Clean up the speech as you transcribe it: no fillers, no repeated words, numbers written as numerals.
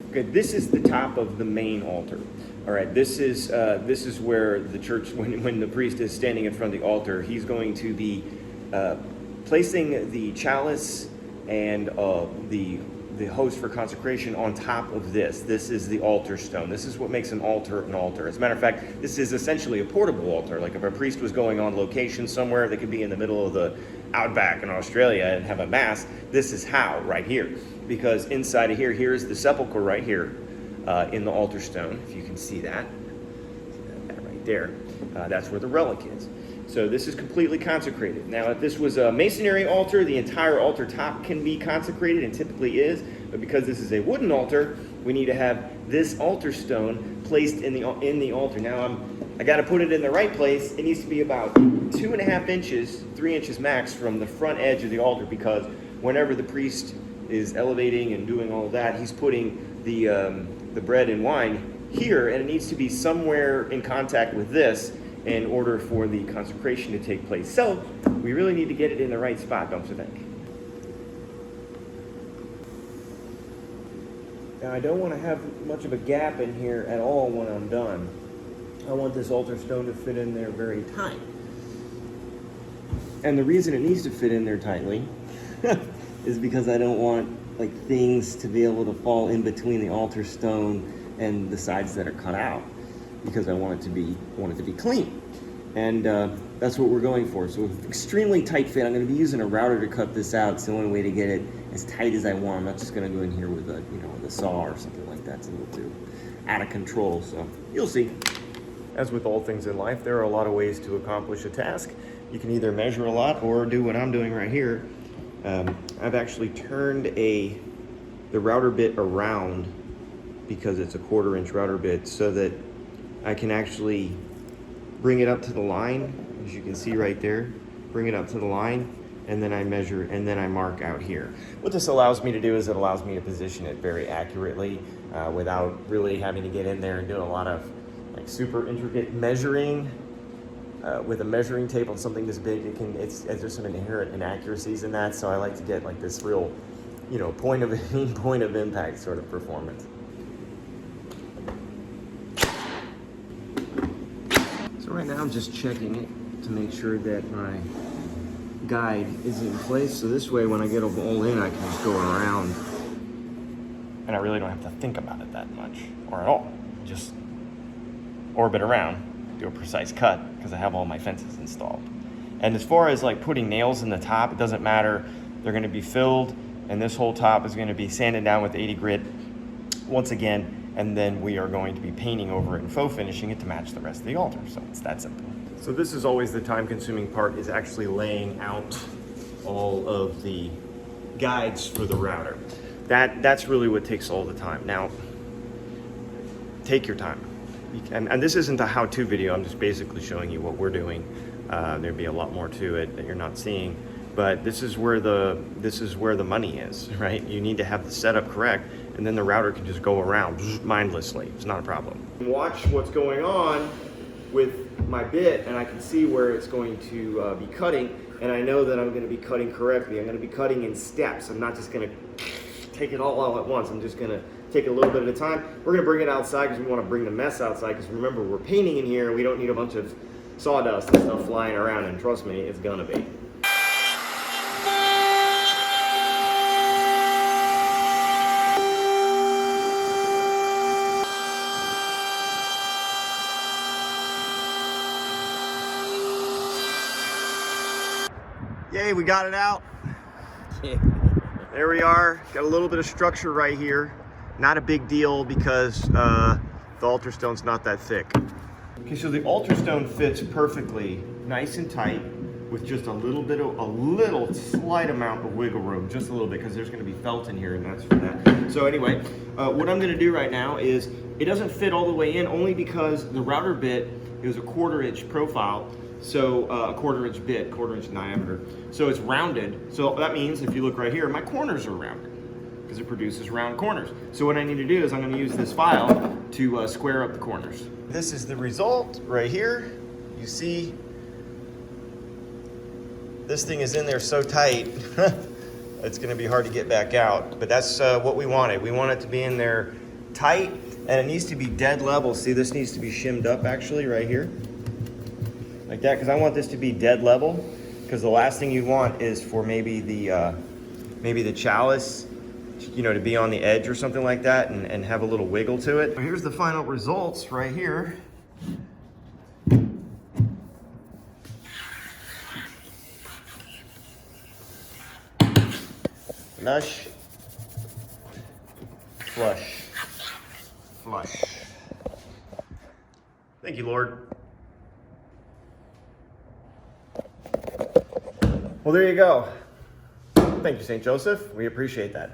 Okay, this is the top of the main altar. All right, this is where the church, when the priest is standing in front of the altar, he's going to be placing the chalice and the host for consecration on top of this. This is the altar stone. This is what makes an altar an altar. As a matter of fact, this is essentially a portable altar. Like if a priest was going on location somewhere, they could be in the middle of the outback in Australia and have a mass. This is how, right here. Because inside of here, here's the sepulchre right here in the altar stone, if you can see that. That right there. That's where the relic is. So this is completely consecrated. Now, if this was a masonry altar, the entire altar top can be consecrated, and typically is. But because this is a wooden altar, we need to have this altar stone placed in the altar. Now, I got to put it in the right place. It needs to be about 2.5 inches, 3 inches max from the front edge of the altar, because whenever the priest is elevating and doing all of that, he's putting the bread and wine here, and it needs to be somewhere in contact with this in order for the consecration to take place. So we really need to get it in the right spot, don't you think? Now, I don't want to have much of a gap in here at all when I'm done. I want this altar stone to fit in there very tight. And the reason it needs to fit in there tightly is because I don't want like things to be able to fall in between the altar stone and the sides that are cut out, because I want it to be clean. And that's what we're going for. So extremely tight fit. I'm going to be using a router to cut this out. It's the only way to get it as tight as I want. I'm not just going to go in here with with a saw or something like that. It's a little too out of control. So you'll see. As with all things in life, there are a lot of ways to accomplish a task. You can either measure a lot or do what I'm doing right here. I've actually turned the router bit around, because it's a 1/4 inch router bit, so that I can actually bring it up to the line, as you can see right there, bring it up to the line, and then I measure, and then I mark out here. What this allows me to do is it allows me to position it very accurately without really having to get in there and do a lot of like super intricate measuring. With a measuring tape on something this big, there's some inherent inaccuracies in that, so I like to get like this real, point of impact sort of performance. So right now I'm just checking it to make sure that my guide is in place, so this way when I get them all in, I can just go around and I really don't have to think about it that much, or at all. Just orbit around, do a precise cut, because I have all my fences installed. And as far as like putting nails in the top, it doesn't matter. They're going to be filled, and this whole top is going to be sanded down with 80 grit once again, and then we are going to be painting over it and faux finishing it to match the rest of the altar. So it's that simple. So this is always the time-consuming part, is actually laying out all of the guides for the router. That's really what takes all the time. Now, take your time. And this isn't a how-to video. I'm just basically showing you what we're doing. There'd be a lot more to it that you're not seeing, but this is where the money is, right? You need to have the setup correct, and then the router can just go around mindlessly. It's not a problem. Watch what's going on with my bit, and I can see where it's going to be cutting, and I know that I'm going to be cutting correctly. I'm going to be cutting in steps. I'm not just going to take it all at once. I'm just going to take a little bit at a time. We're going to bring it outside because we want to bring the mess outside, because remember, we're painting in here and we don't need a bunch of sawdust and stuff flying around, and trust me, it's going to be. Yay, we got it out. There we are. Got a little bit of structure right here. Not a big deal because the altar stone's not that thick. Okay, so the altar stone fits perfectly, nice and tight, with just a little slight amount of wiggle room, just a little bit, because there's going to be felt in here, and that's for that. So anyway, what I'm going to do right now is, it doesn't fit all the way in, only because the router bit is a 1/4 inch profile. So a 1/4 inch bit, 1/4 inch diameter. So it's rounded. So that means if you look right here, my corners are rounded, because it produces round corners. So what I need to do is I'm going to use this file to square up the corners. This is the result right here. You see, this thing is in there so tight, it's going to be hard to get back out. But that's what we wanted. We want it to be in there tight and it needs to be dead level. See, this needs to be shimmed up actually right here. Like that, because I want this to be dead level, because the last thing you want is for maybe the chalice, you know, to be on the edge or something like that and have a little wiggle to it. So here's the final results right here. Flush, flush, flush. Thank you, Lord. Well, there you go. Thank you, St. Joseph. We appreciate that.